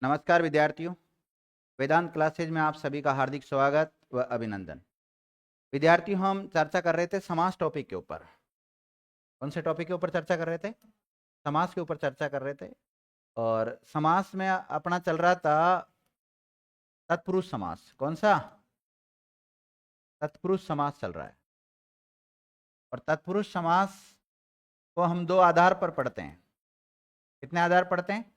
नमस्कार विद्यार्थियों, वेदांत क्लासेज में आप सभी का हार्दिक स्वागत व अभिनंदन। विद्यार्थियों, हम चर्चा कर रहे थे समास टॉपिक के ऊपर। कौन से टॉपिक के ऊपर चर्चा कर रहे थे? समास के ऊपर चर्चा कर रहे थे। और समास में अपना चल रहा था तत्पुरुष समास। कौन सा? तत्पुरुष समास चल रहा है। और तत्पुरुष समास को हम दो आधार पर पढ़ते हैं। कितने आधार पढ़ते हैं?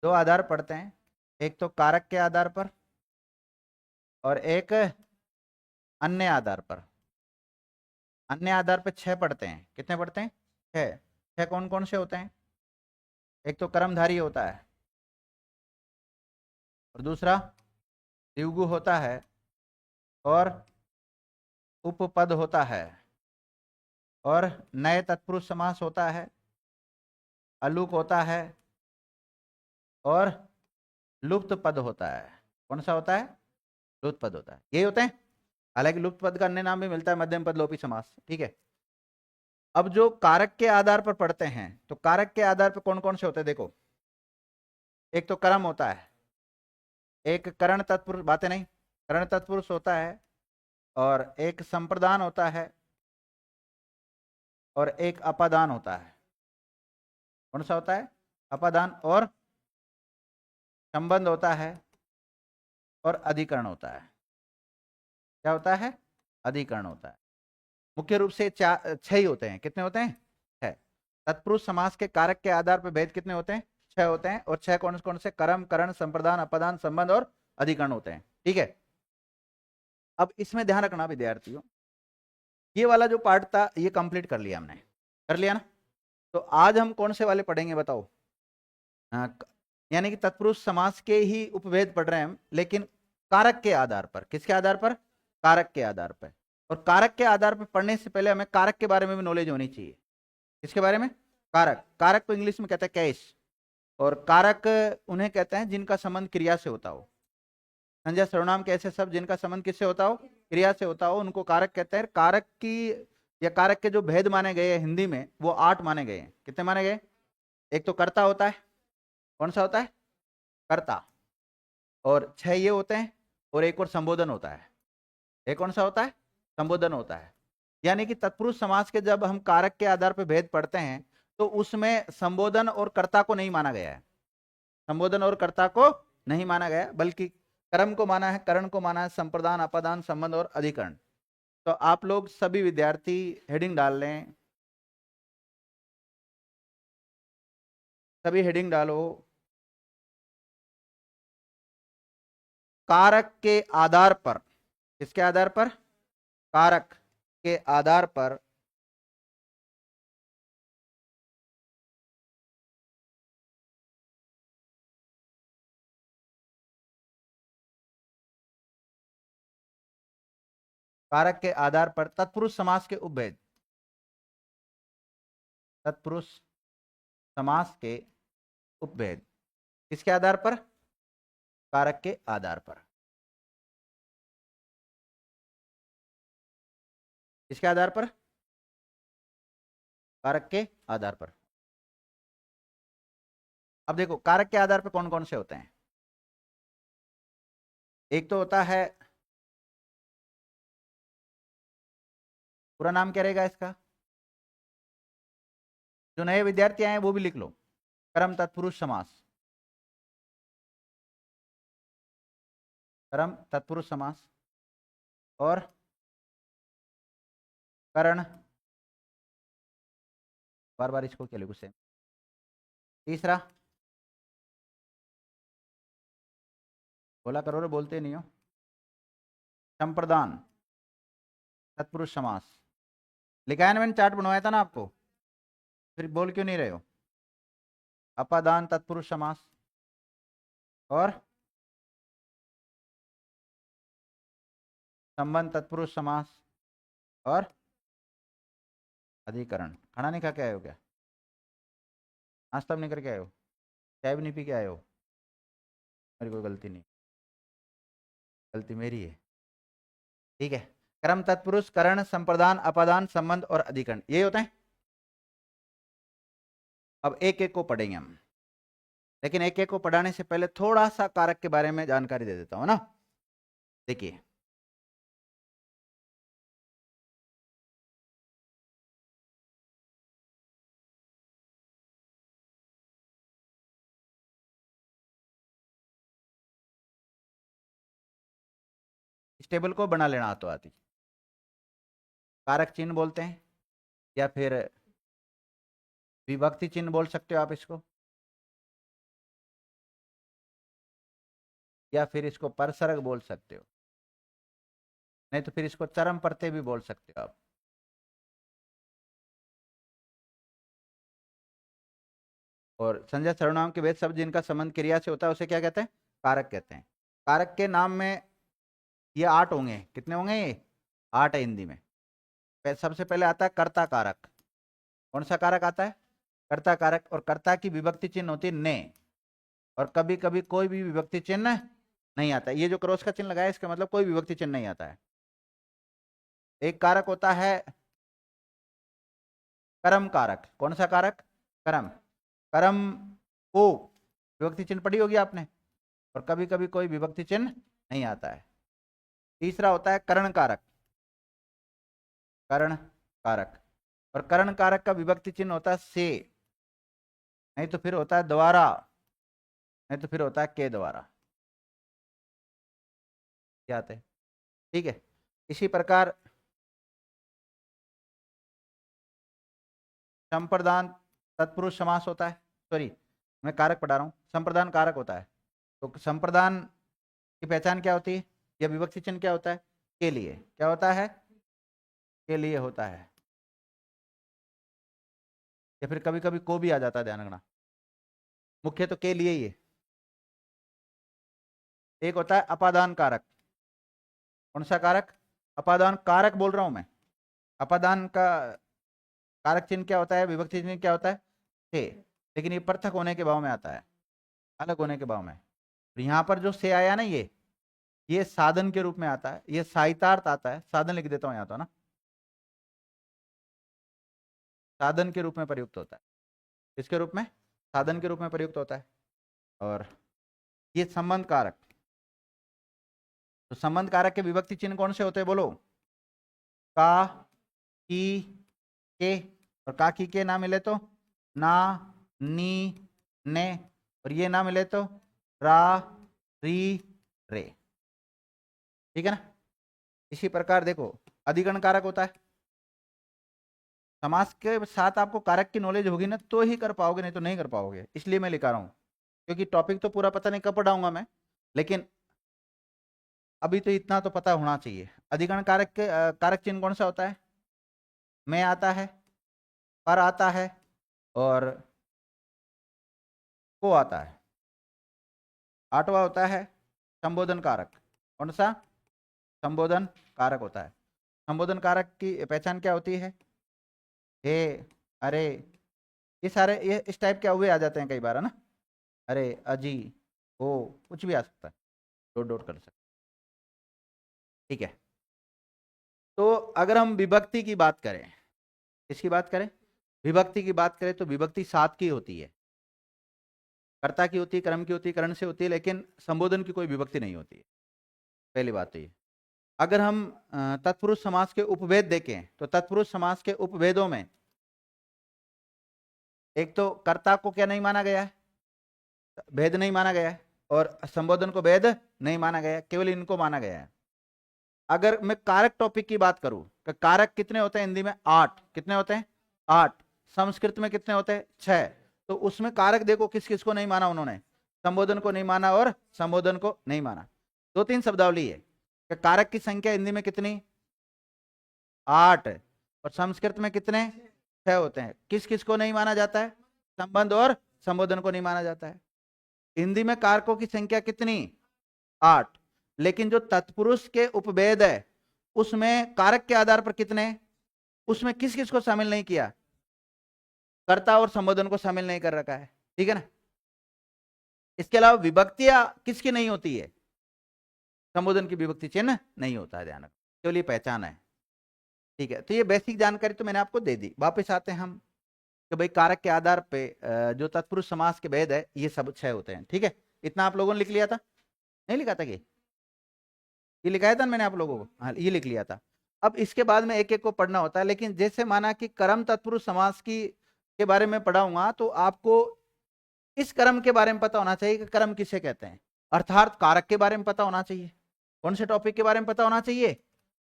दो आधार पढ़ते हैं। एक तो कारक के आधार पर और एक अन्य आधार पर। अन्य आधार पर 6 पढ़ते हैं। कितने पढ़ते हैं? 6। 6 कौन कौन से होते हैं? एक तो कर्मधारी होता है और दूसरा द्विगु होता है और उपपद होता है और नए तत्पुरुष समास होता है, अलूक होता है और लुप्त पद होता है। कौन सा होता है? लुप्त पद होता है। यही होते हैं। हालांकि लुप्त पद का अन्य नाम भी मिलता है, मध्यम पद लोपी समास। ठीक है। अब जो कारक के आधार पर पढ़ते हैं, तो कारक के आधार पर कौन कौन से होते हैं? देखो, एक तो कर्म होता है, एक करण तत्पुरुष, बातें नहीं, करण तत्पुरुष होता है, और एक संप्रदान होता है और एक अपादान होता है। कौन सा होता है? अपादान। और संबंध होता है और अधिकरण होता है। क्या होता है? अधिकरण होता है। मुख्य रूप से 6 ही होते हैं। कितने होते हैं? 6। तत्पुरुष समास के कारक के आधार पर भेद कितने होते हैं? 6 होते हैं। और 6 कौन कौन से? कर्म, करण, संप्रदान, अपादान, संबंध और अधिकरण होते हैं। ठीक है। अब इसमें ध्यान रखना विद्यार्थियों, ये वाला जो पार्ट था ये कंप्लीट कर लिया हमने। कर लिया ना? तो आज हम कौन से वाले पढ़ेंगे बताओ? यानी कि तत्पुरुष समास के ही उपभेद पढ़ रहे हैं हम, लेकिन कारक के आधार पर। किसके आधार पर? कारक के आधार पर। और कारक के आधार पर पढ़ने से पहले हमें कारक के बारे में भी नॉलेज होनी चाहिए। किसके बारे में? कारक। कारक को इंग्लिश में कहते हैं कैश। और कारक उन्हें कहते हैं जिनका संबंध क्रिया से होता हो। संजय, सर्वनाम के ऐसे सब जिनका संबंध किससे होता हो? क्रिया से होता हो, उनको कारक कहते हैं। कारक की या कारक के जो भेद माने गए हैं हिंदी में, वो 8 माने गए हैं। कितने माने गए? एक तो कर्ता होता है। कौन सा होता है? कर्ता। और 6 ये होते हैं। और एक और संबोधन होता है। एक कौन सा होता है? संबोधन होता है। यानी कि तत्पुरुष समास के जब हम कारक के आधार पर भेद पढ़ते हैं, तो उसमें संबोधन और कर्ता को नहीं माना गया है। संबोधन और कर्ता को नहीं माना गया, बल्कि कर्म को माना है, करण को माना है, संप्रदान, अपादान, संबंध और अधिकरण। तो आप लोग सभी विद्यार्थी हेडिंग डाल लें। सभी हेडिंग डालो। कारक के आधार पर। किसके आधार पर? कारक के आधार पर कारक के आधार पर तत्पुरुष समास के उपभेद। तत्पुरुष समास के उपभेद किसके आधार पर? कारक के आधार पर। किसके आधार पर? कारक के आधार पर। अब देखो, कारक के आधार पर कौन कौन से होते हैं। एक तो होता है, पूरा नाम क्या रहेगा इसका? जो नए विद्यार्थी आए वो भी लिख लो। कर्म तत्पुरुष समास। कर्म तत्पुरुष समास और करण। बार बार इसको क्या लिखूं? सेम। तीसरा, बोला करो रे, बोलते नहीं हो। संप्रदान तत्पुरुष समास। लिखा है ना, मैंने चार्ट बनवाया था ना आपको, फिर बोल क्यों नहीं रहे हो? अपादान तत्पुरुष समास और संबंध तत्पुरुष समास और अधिकरण। खाना नहीं खा के आए हो क्या? नाश्ता भी नहीं करके आए हो? चाय भी नहीं पी के आए हो? मेरी कोई गलती नहीं, गलती मेरी है। ठीक है। कर्म तत्पुरुष, करण, संप्रदान, अपादान, संबंध और अधिकरण, ये होते हैं। अब एक एक को पढ़ेंगे हम। लेकिन एक एक को पढ़ाने से पहले थोड़ा सा कारक के बारे में जानकारी दे देता हूं ना। देखिए, इस टेबल को बना लेना हाथों हाथ ही। कारक चिन्ह बोलते हैं, या फिर विभक्ति चिन्ह बोल सकते हो आप इसको, या फिर इसको परसर्ग बोल सकते हो, नहीं तो फिर इसको चरम प्रत्यय भी बोल सकते हो आप। और संज्ञा सर्वनाम के भेद शब्द जिनका संबंध क्रिया से होता है उसे क्या कहते हैं? कारक कहते हैं। कारक के नाम में ये 8 होंगे। कितने होंगे ये? 8 है हिंदी में। सबसे पहले आता है कर्ता कारक। कौन सा कारक आता है? कर्ता कारक। और कर्ता की विभक्ति चिन्ह होती है ने, और कभी कभी कोई भी विभक्ति चिन्ह नहीं आता। ये जो क्रॉस का चिन्ह लगाया इसका मतलब कोई विभक्ति चिन्ह नहीं आता है। एक कारक होता है कर्म कारक। कौन सा कारक? कर्म। कर्म को विभक्ति चिन्ह पढ़ी होगी आपने, और कभी कभी कोई विभक्ति चिन्ह नहीं आता है। तीसरा होता है करण कारक। करण कारक, और करण कारक का विभक्ति चिन्ह होता है से, नहीं तो फिर होता है द्वारा, नहीं तो फिर होता है के द्वारा। क्या आते हैं? ठीक है। इसी प्रकार संप्रदान तत्पुरुष समास होता है। सॉरी, मैं कारक पढ़ा रहा हूं। संप्रदान कारक होता है। तो संप्रदान की पहचान क्या होती है, या विभक्ति चिन्ह क्या होता है? के लिए। क्या होता है? के लिए होता है, या फिर कभी कभी को भी आ जाता है, ध्यान रखना। मुख्य तो के लिए ही है। एक होता है अपादान कारक। कौन सा कारक? अपादान कारक बोल रहा हूं मैं। अपादान का कारक चिन्ह क्या होता है, विभक्ति चिन्ह क्या होता है? से। लेकिन ये पृथक होने के भाव में आता है, अलग होने के भाव में। तो यहाँ पर जो से आया ना, ये साधन के रूप में आता है, ये साहितार्थ आता है। साधन लिख देता हूँ यहाँ तो ना, साधन के रूप में प्रयुक्त होता है। इसके रूप में? साधन के रूप में प्रयुक्त होता है। और ये संबंध कारक। तो संबंध कारक के विभक्ति चिन्ह कौन से होते हैं बोलो? का, की, के। और का की के ना मिले तो ना, नी, ने। और ये ना मिले तो रा, री, रे। ठीक है ना। इसी प्रकार देखो, अधिकरण कारक होता है। समास के साथ आपको कारक की नॉलेज होगी ना तो ही कर पाओगे, नहीं तो नहीं कर पाओगे। इसलिए मैं लिखा रहा हूं, क्योंकि टॉपिक तो पूरा पता नहीं कब पढ़ाऊंगा मैं, लेकिन अभी तो इतना तो पता होना चाहिए। अधिकरण कारक के कारक चिन्ह कौन सा होता है? में आता है, पर आता है, और को आता है। 8वां होता है संबोधन कारक। कौन सा? संबोधन कारक होता है। संबोधन कारक की पहचान क्या होती है? हे, अरे, ये सारे ये इस टाइप के हुए आ जाते हैं कई बार, है ना। अरे, अजी, हो, कुछ भी आ सकता है, डॉट डॉट कर सकते। ठीक है। तो अगर हम विभक्ति की बात करें, किसकी बात करें? विभक्ति की बात करें तो विभक्ति 7 की होती है। कर्ता की होती है, कर्म की होती है, करण से होती है, लेकिन संबोधन की कोई विभक्ति नहीं होती है। पहली बात तो ये। अगर हम तत्पुरुष समास के उपभेद देखें तो तत्पुरुष समास के उपभेदों में एक तो कर्ता को क्या नहीं माना गया है? भेद नहीं माना गया है। और संबोधन को भेद नहीं माना गया है, केवल इनको माना गया है। अगर मैं कारक टॉपिक की बात करूं तो कारक कितने होते हैं हिंदी में? 8। कितने होते हैं? 8। संस्कृत में कितने होते हैं? 6। तो उसमें कारक देखो किस किस को नहीं माना उन्होंने? संबोधन को नहीं माना और संबोधन को नहीं माना। 2-3 शब्दावली है कि कारक की संख्या हिंदी में कितनी? 8। और संस्कृत में कितने? 6 होते हैं। किस किस को नहीं माना जाता है? संबंध और संबोधन को नहीं माना जाता है। हिंदी में कारकों की संख्या कितनी? 8। लेकिन जो तत्पुरुष के उपभेद है उसमें कारक के आधार पर कितने? उसमें किस किस को शामिल नहीं किया? कर्ता और संबोधन को शामिल नहीं कर रखा है। ठीक है ना। इसके अलावा विभक्तियां किसकी नहीं होती है? संबोधन की विभक्ति चिन्ह नहीं होता है, ध्यान रखो, केवल ये पहचान है। ठीक है। तो ये बेसिक जानकारी तो मैंने आपको दे दी। वापस आते हैं हम कि भाई कारक के आधार पे जो तत्पुरुष समास के भेद है ये सब 6 होते हैं। ठीक है, इतना आप लोगों ने लिख लिया था, नहीं लिखा था? कि ये लिखाया था मैंने आप लोगों को? हाँ, ये लिख लिया था। अब इसके बाद में एक एक को पढ़ना होता है, लेकिन जैसे माना कि कर्म तत्पुरुष समास की के बारे में पढ़ाऊंगा तो आपको इस कर्म के बारे में पता होना चाहिए कि कर्म किसे कहते हैं, अर्थात कारक के बारे में पता होना चाहिए। कौन से टॉपिक के बारे में पता होना चाहिए?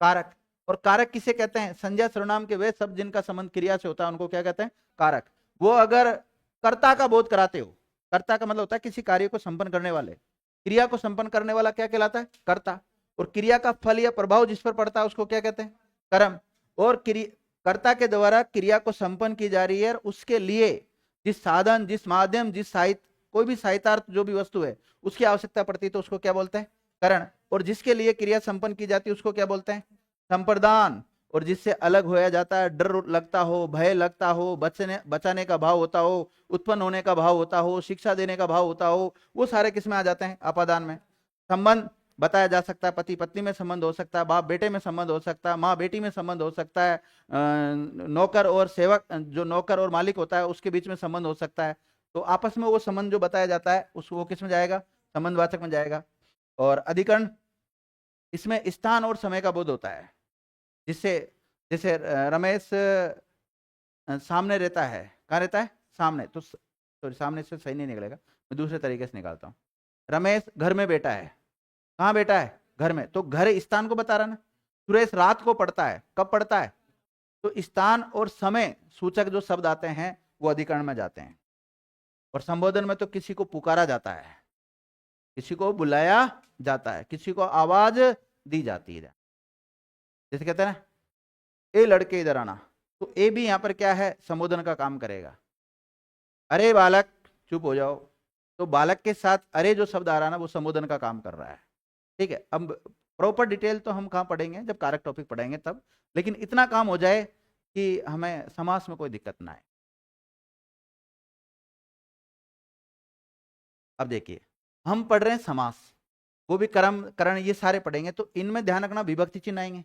कारक। और कारक किसे कहते हैं? संज्ञा सर्वनाम के वे शब्द जिनका संबंध क्रिया से होता है उनको क्या कहते हैं? कारक। वो अगर कर्ता का बोध कराते हो, कर्ता का मतलब होता है किसी कार्य को संपन्न करने वाले, क्रिया को संपन्न करने वाला क्या कहलाता है? कर्ता। और क्रिया का फल या प्रभाव जिस पर पड़ता है उसको क्या कहते हैं? कर्म। और कर्ता के द्वारा क्रिया को संपन्न की जा रही है, उसके लिए जिस साधन, जिस माध्यम, जिस साहित्य, कोई भी साहित्यार्थ जो भी वस्तु है उसकी आवश्यकता पड़ती है तो उसको क्या बोलते हैं? करण। और जिसके लिए क्रिया संपन्न की जाती है उसको क्या बोलते हैं? संप्रदान। और जिससे अलग होया जाता है, डर लगता हो, भय लगता हो, बचाने का भाव होता हो, उत्पन्न होने का भाव होता हो, शिक्षा देने का भाव होता हो, वो सारे किसमें आ जाते हैं? अपादान में। संबंध बताया जा सकता है, पति पत्नी में संबंध हो सकता है, बाप बेटे में संबंध हो सकता है, माँ बेटी में संबंध हो सकता है, नौकर और सेवक, जो नौकर और मालिक होता है उसके बीच में संबंध हो सकता है। तो आपस में वो संबंध जो बताया जाता है वो किस में जाएगा? संबंधवाचक में जाएगा। और अधिकरण, इसमें स्थान और समय का बोध होता है, जिससे जैसे रमेश सामने रहता है, कहाँ रहता है? सामने। तो सॉरी, सामने से सही नहीं निकलेगा, मैं दूसरे तरीके से निकालता हूँ। रमेश घर में बैठा है, कहाँ बैठा है? घर में। तो घर स्थान को बता रहा ना। सुरेश रात को पढ़ता है, कब पढ़ता है? तो स्थान और समय सूचक जो शब्द आते हैं वो अधिकरण में जाते हैं। और संबोधन में तो किसी को पुकारा जाता है, किसी को बुलाया जाता है, किसी को आवाज दी जाती है। जैसे कहते हैं ना, ए लड़के इधर आना, तो ए भी यहां पर क्या है? संबोधन का काम करेगा। अरे बालक चुप हो जाओ, तो बालक के साथ अरे जो शब्द आ रहा है ना वो संबोधन का काम कर रहा है। ठीक है, अब प्रॉपर डिटेल तो हम कहाँ पढ़ेंगे? जब कारक टॉपिक पढ़ेंगे तब। लेकिन इतना काम हो जाए कि हमें समास में कोई दिक्कत ना आए। अब देखिए, हम पढ़ रहे हैं समास, वो भी कर्म करण ये सारे पढ़ेंगे, तो इनमें ध्यान रखना विभक्ति चिन्ह आएंगे।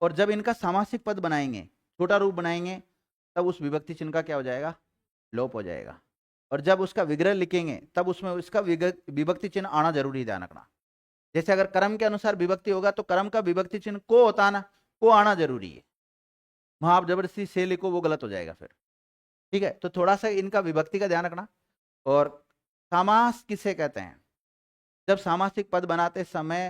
और जब इनका सामासिक पद बनाएंगे, छोटा रूप बनाएंगे, तब उस विभक्ति चिन्ह का क्या हो जाएगा? लोप हो जाएगा। और जब उसका विग्रह लिखेंगे तब उसमें उसका विभक्ति चिन्ह आना जरूरी, ध्यान रखना। जैसे अगर कर्म के अनुसार विभक्ति होगा तो कर्म का विभक्ति चिन्ह को होता ना, को आना जरूरी है। वहां आप जबरदस्ती से लिखो, वो गलत हो जाएगा फिर। ठीक है, तो थोड़ा सा इनका विभक्ति का ध्यान रखना। और समास किसे कहते हैं? जब सामासिक पद बनाते समय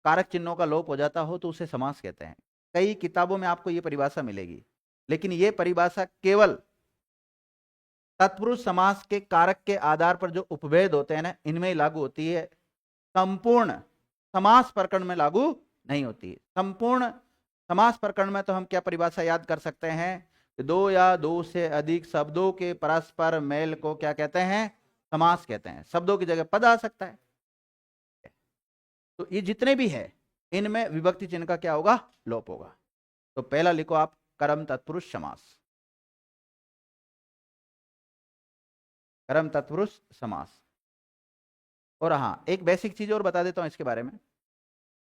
कारक चिन्हों का लोप हो जाता हो तो उसे समास कहते हैं। कई किताबों में आपको यह परिभाषा मिलेगी, लेकिन यह परिभाषा केवल तत्पुरुष समास के कारक के आधार पर जो उपभेद होते हैं ना, इनमें ही लागू होती है, संपूर्ण समास प्रकरण में लागू नहीं होती। संपूर्ण समास प्रकरण में तो हम क्या परिभाषा याद कर सकते हैं? दो या दो से अधिक शब्दों के परस्पर मेल को क्या कहते हैं? समास कहते हैं। शब्दों की जगह पद आ सकता है। तो ये जितने भी है इनमें विभक्ति चिन्ह का क्या होगा? लोप होगा। तो पहला लिखो आप, कर्म तत्पुरुष समास। कर्म तत्पुरुष समास। और हाँ, एक बेसिक चीज और बता देता हूं इसके बारे में।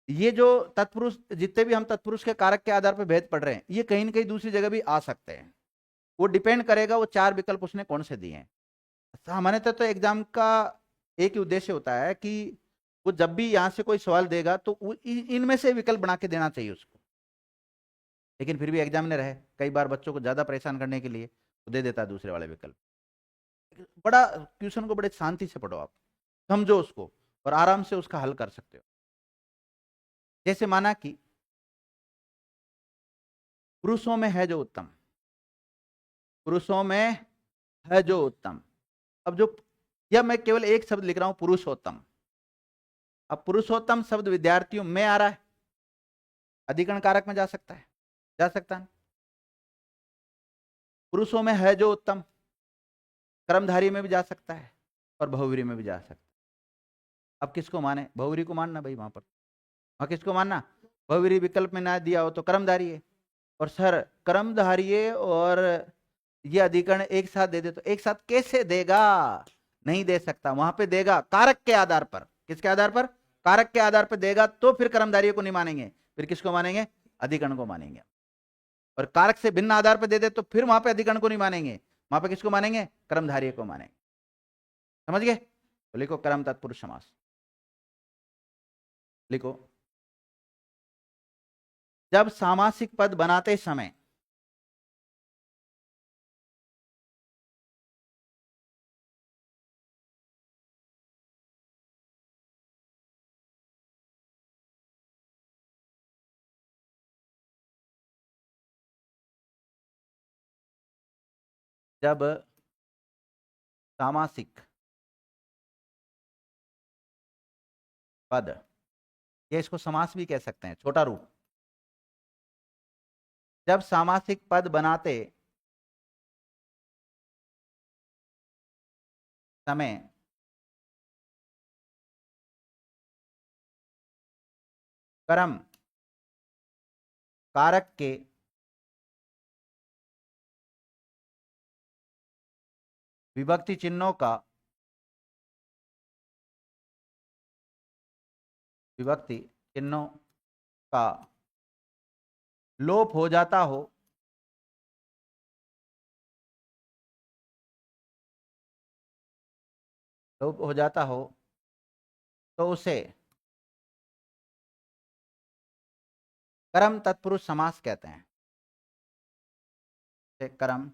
ये जो तत्पुरुष, जितने भी हम तत्पुरुष के कारक के आधार पर भेद पढ़ रहे हैं, ये कहीं ना कहीं दूसरी जगह भी आ सकते हैं। वो डिपेंड करेगा वो 4 विकल्प उसने कौन से दिए हैं। सामान्यतः तो एग्जाम का एक ही उद्देश्य होता है कि वो जब भी यहां से कोई सवाल देगा तो इनमें से विकल्प बना के देना चाहिए उसको। लेकिन फिर भी एग्जामिनर है, कई बार बच्चों को ज्यादा परेशान करने के लिए वो दे देता है दूसरे वाले विकल्प। बड़ा क्वेश्चन को बड़े शांति से पढ़ो आप, समझो उसको और आराम से उसका हल कर सकते हो। जैसे माना कि पुरुषों में है जो उत्तम, पुरुषों में है जो उत्तम। अब जो, या मैं केवल एक शब्द लिख रहा हूं, पुरुषोत्तम। अब पुरुषोत्तम शब्द विद्यार्थियों में आ रहा है, अधिकरण कारक में जा सकता है, जा सकता है। पुरुषों में है जो उत्तम कर्मधारी में भी जा सकता है और बहुवीरी में भी जा सकता है। अब किसको माने? बहुवीरी को मानना भाई, वहां पर वहां किसको मानना? बहुवीरी विकल्प में ना दिया हो तो कर्मधारी है। और सर कर्मधारी है और ये अधिकरण एक साथ दे दे, तो एक साथ कैसे देगा? नहीं दे सकता, वहां पे देगा कारक के आधार पर। किसके आधार पर? कारक के आधार पर देगा, तो फिर कर्मधारी को नहीं मानेंगे, फिर किसको मानेंगे? अधिकरण को मानेंगे। और कारक से भिन्न आधार पर दे दे तो फिर वहां पे अधिकरण को नहीं मानेंगे, वहां पे किसको मानेंगे? कर्मधारय को मानेंगे। समझ गए? तो लिखो कर्म तत्पुरुष समास। लिखो, जब सामासिक पद बनाते समय जब सामासिक पद, ये इसको समास भी कह सकते हैं, छोटा रूप। जब सामासिक पद बनाते समय कर्म कारक के विभक्ति चिन्हों का लोप हो जाता हो तो उसे कर्म तत्पुरुष समास कहते हैं। कर्म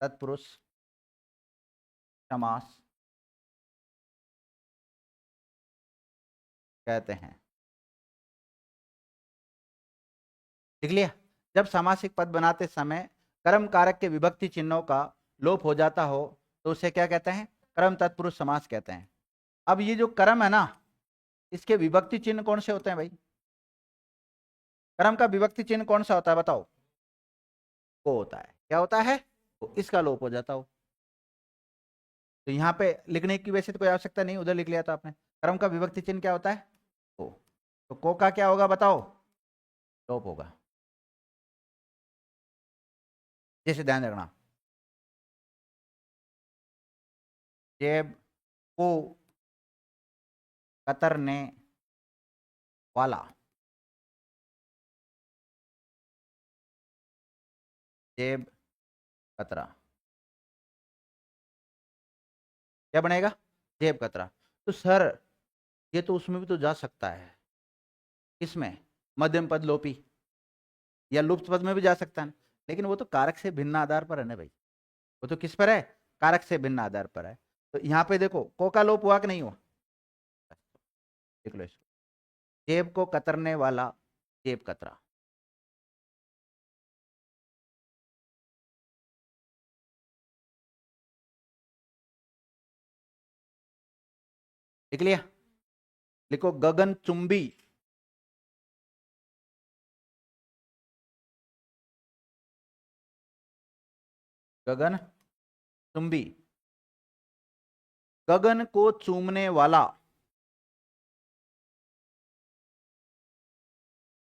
तत्पुरुष समास कहते हैं। लिख लिया? जब सामासिक पद बनाते समय कर्म कारक के विभक्ति चिन्हों का लोप हो जाता हो तो उसे क्या कहते हैं? कर्म तत्पुरुष समास कहते हैं। अब ये जो कर्म है ना, इसके विभक्ति चिन्ह कौन से होते हैं भाई? कर्म का विभक्ति चिन्ह कौन सा होता है बताओ? को होता है। क्या होता है? तो इसका लोप हो जाता हो। तो यहाँ पे लिखने की वैसे तो कोई आवश्यकता नहीं, उधर लिख लिया था आपने। कर्म का विभक्ति चिन्ह क्या होता है? को। तो को का क्या होगा बताओ? लोप होगा। जैसे ध्यान रखना, जेब को कतरने वाला, जेब कतरा, क्या बनेगा? जेब कतरा। तो सर ये तो उसमें भी तो जा सकता है, किसमें? मध्यम पद लोपी या लुप्त पद में भी जा सकता है, लेकिन वो तो कारक से भिन्न आधार पर है ना भाई। वो तो किस पर है? कारक से भिन्न आधार पर है। तो यहाँ पे देखो, को का लोप हुआ कि नहीं हुआ? देख लो इसको, जेब को कतरने वाला, जेब कतरा। लिख लिया? लिखो गगन चुंबी, गगन चुंबी, गगन को चूमने वाला।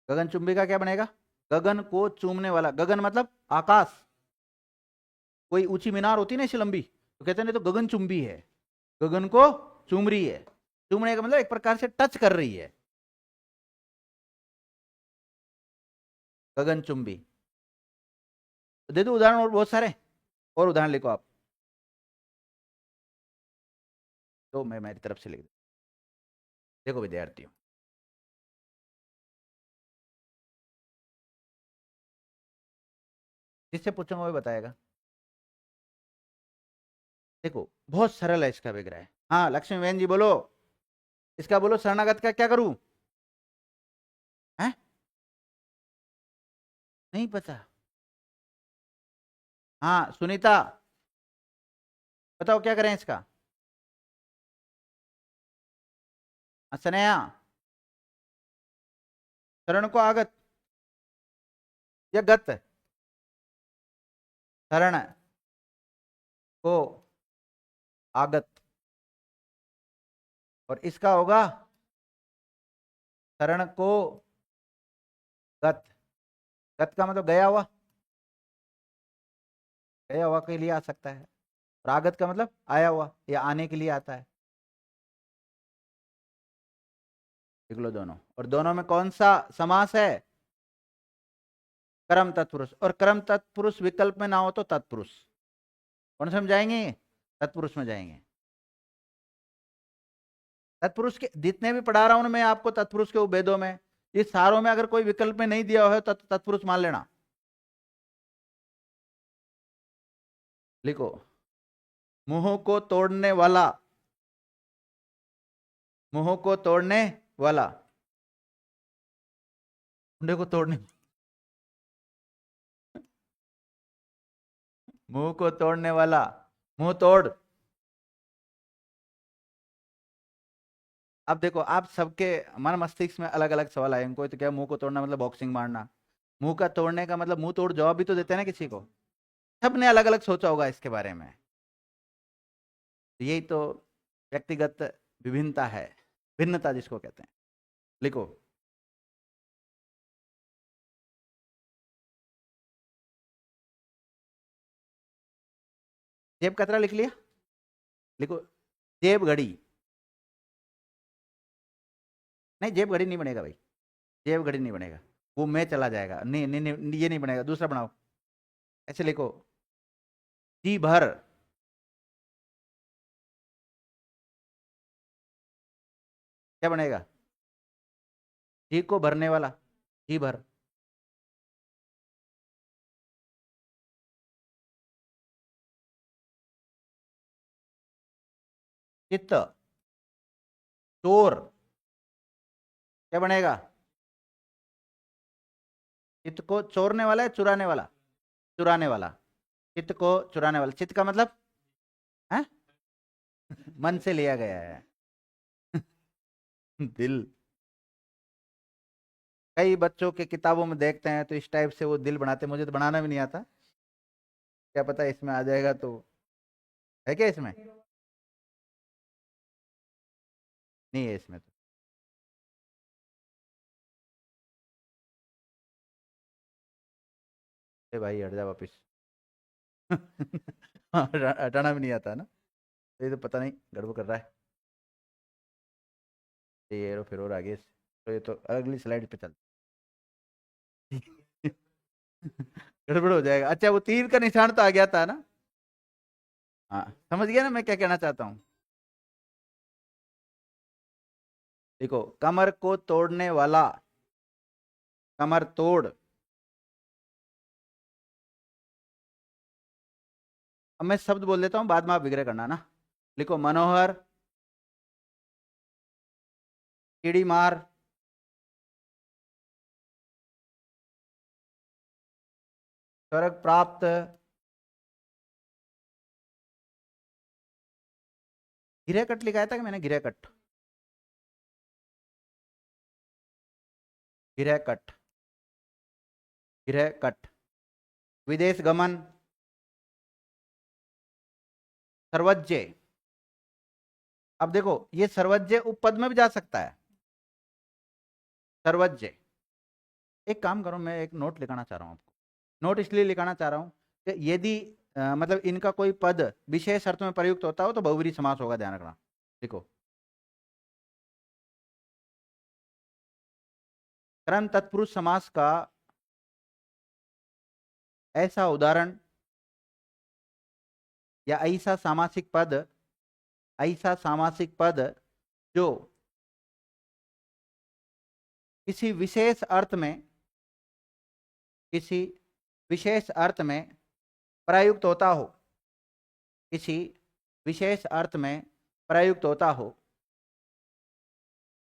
गगन चुंबी का क्या बनेगा? गगन को चूमने वाला। गगन मतलब आकाश। कोई ऊंची मीनार होती है ना ऐसी लंबी, तो कहते हैं तो गगन चुंबी है, गगन को चूम रही है। चूमने का मतलब एक प्रकार से टच कर रही है, गगन चुंबी। दे दो उदाहरण और बहुत सारे, और उदाहरण लिखो आप। तो मैं मेरी तरफ से लिख दूं। देखो विद्यार्थियों, जिससे पूछूंगा वो बताएगा। देखो बहुत सरल है इसका विग्रह। हाँ लक्ष्मी बहन जी बोलो, इसका बोलो शरणागत का क्या करूं? है नहीं पता? हाँ सुनीता बताओ क्या करें इसका? सनया, शरण को आगत या गत? शरण को आगत, और इसका होगा शरण को गत। गत का मतलब गया हुआ, गया हुआ के लिए आ सकता है, और आगत का मतलब आया हुआ या आने के लिए आता है। देख लो दोनों, और दोनों में कौन सा समास है? कर्म तत्पुरुष, और कर्म तत्पुरुष विकल्प में ना हो तो तत्पुरुष। कौन सा में जाएंगे? तत्पुरुष में जाएंगे। तत्पुरुष के जितने भी पढ़ा रहा हूं मैं आपको, तत्पुरुष के उपभेदों में, ये सारों में अगर कोई विकल्प में नहीं दिया हुआ है तो तत्पुरुष मान लेना। लिखो, मुंह को तोड़ने वाला, मुंह को तोड़ने वाला, मुंडे को तोड़ने, मुंह को तोड़ने वाला, मुंह तोड़। अब देखो, आप सबके मन मस्तिष्क में अलग अलग सवाल आए। कोई तो क्या मुंह को तोड़ना मतलब बॉक्सिंग मारना, मुंह का तोड़ने का मतलब मुंह तोड़ जवाब भी तो देते हैं ना किसी को। सबने अलग अलग सोचा होगा इसके बारे में। यही तो व्यक्तिगत विभिन्नता है, भिन्नता जिसको कहते हैं। लिखो, जेब कतरा लिख लिया? लिखो, जेब घड़ी। नहीं, जेब घड़ी नहीं बनेगा भाई, जेब घड़ी नहीं बनेगा, वो मैं चला जाएगा। नहीं नहीं नहीं, ये नहीं बनेगा, दूसरा बनाओ। ऐसे लिखो, जी भर। क्या बनेगा? जी को भरने वाला, जी भर। चित्त, चोर। क्या बनेगा? चित्त को चोरने वाला है, चुराने वाला? चुराने वाला। चित्त को चुराने वाला, चित्त का मतलब है मन से लिया गया है दिल। कई बच्चों के किताबों में देखते हैं तो इस टाइप से वो दिल बनाते, मुझे तो बनाना भी नहीं आता। क्या पता इसमें आ जाएगा तो। है क्या इसमें? नहीं है इसमें तो। ए भाई हट जा वापिस हटाना भी नहीं आता ना, तो ये तो पता नहीं गड़बड़ कर रहा है। ये रो फिर और आगे से। तो ये तो अगली स्लाइड पे चल गड़बड़ हो जाएगा। अच्छा, वो तीर का निशान तो आ गया था ना? हाँ, समझ गया ना मैं क्या कहना चाहता हूँ। देखो, कमर को तोड़ने वाला, कमर तोड़। अब मैं शब्द बोल देता हूँ, बाद में आप विग्रह करना ना। लिखो, मनोहर, कीड़ी मार, स्वर्ग प्राप्त, गिरहकट लिखाया था कि मैंने? गिरहकट, गिरहकट, गिरहकट। विदेश गमन, सर्वज्ञ। अब देखो, ये सर्वज्ञ उपपद में भी जा सकता है, सर्वज्ञ। एक काम करो, मैं एक नोट लिखाना चाह रहा हूँ आपको। नोट इसलिए लिखाना चाह रहा हूँ कि यदि मतलब इनका कोई पद विशेष अर्थ में प्रयुक्त होता हो तो बहुव्रीहि समास होगा, ध्यान रखना। देखो, कर्म तत्पुरुष समास का ऐसा उदाहरण या ऐसा सामासिक पद, ऐसा सामासिक पद जो किसी विशेष अर्थ में, किसी विशेष अर्थ में प्रयुक्त होता हो, किसी विशेष अर्थ में प्रयुक्त होता हो,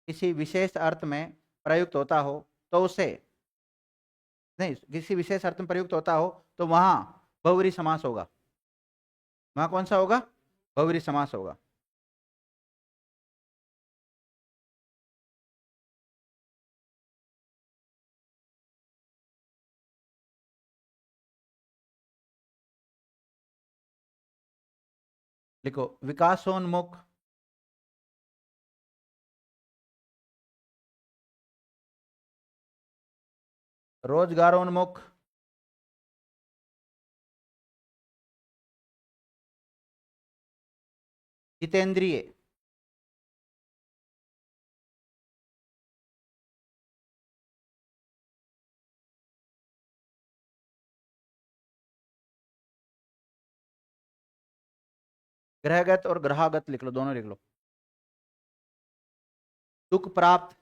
किसी विशेष अर्थ में प्रयुक्त होता हो, तो उसे, नहीं, किसी विशेष अर्थ में प्रयुक्त होता हो तो वहां बहुव्रीहि समास होगा। वहां कौन सा होगा? बहुव्रीहि समास होगा। लिखो, विकासोन्मुख, रोजगारोन्मुख, जितेंद्रिय, ग्रहगत और ग्रहागत लिख लो, दोनों लिख लो। दुख प्राप्त,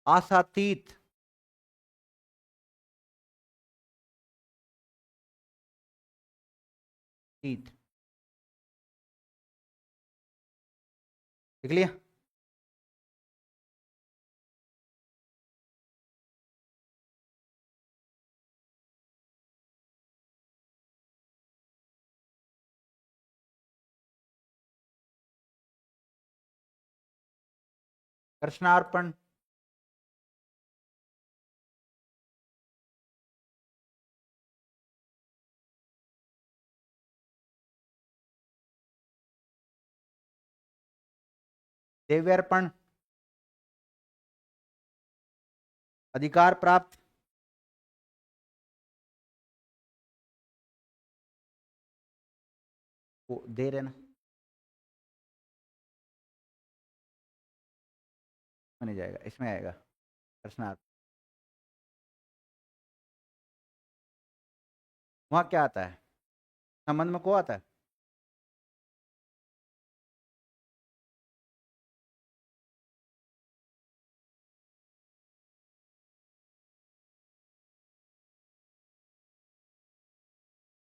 आशातीत, तीत, लिख लिया। कृष्णार्पण, देव्यार्पण, अधिकार प्राप्त, वो दे रहे ना, नहीं जाएगा, इसमें आएगा कृष्णार्पण। वहां क्या आता है, संबंध में को आता है?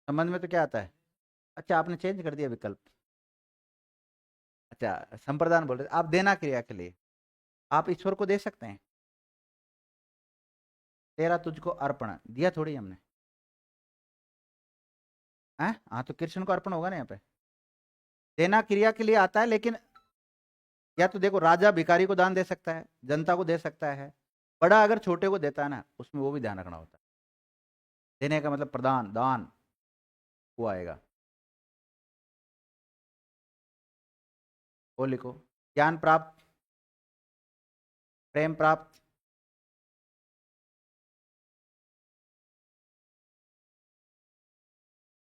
संबंध में तो क्या आता है? अच्छा, आपने चेंज कर दिया विकल्प। अच्छा, संप्रदान बोल रहे आप, देना क्रिया के लिए आप ईश्वर को दे सकते हैं। तेरा तुझको अर्पण दिया थोड़ी हमने, हैं? हाँ, तो कृष्ण को अर्पण होगा ना यहाँ पे। देना क्रिया के लिए आता है, लेकिन या तो देखो, राजा भिखारी को दान दे सकता है, जनता को दे सकता है, बड़ा अगर छोटे को देता है ना, उसमें वो भी ध्यान रखना होता है। देने का मतलब प्रदान, दान, वो आएगा। वो लिखो, ज्ञान प्राप्त, प्रेम प्राप्त,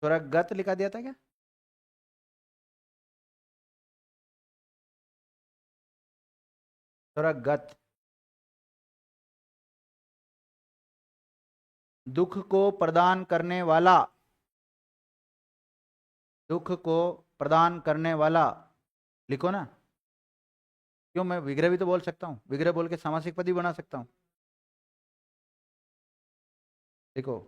स्वर्गगत लिखा दिया था क्या? स्वर्गगत, दुख को प्रदान करने वाला, दुख को प्रदान करने वाला, लिखो ना। क्यों, मैं विग्रह भी तो बोल सकता हूँ, विग्रह बोल के सामासिक पद भी बना सकता हूँ। देखो,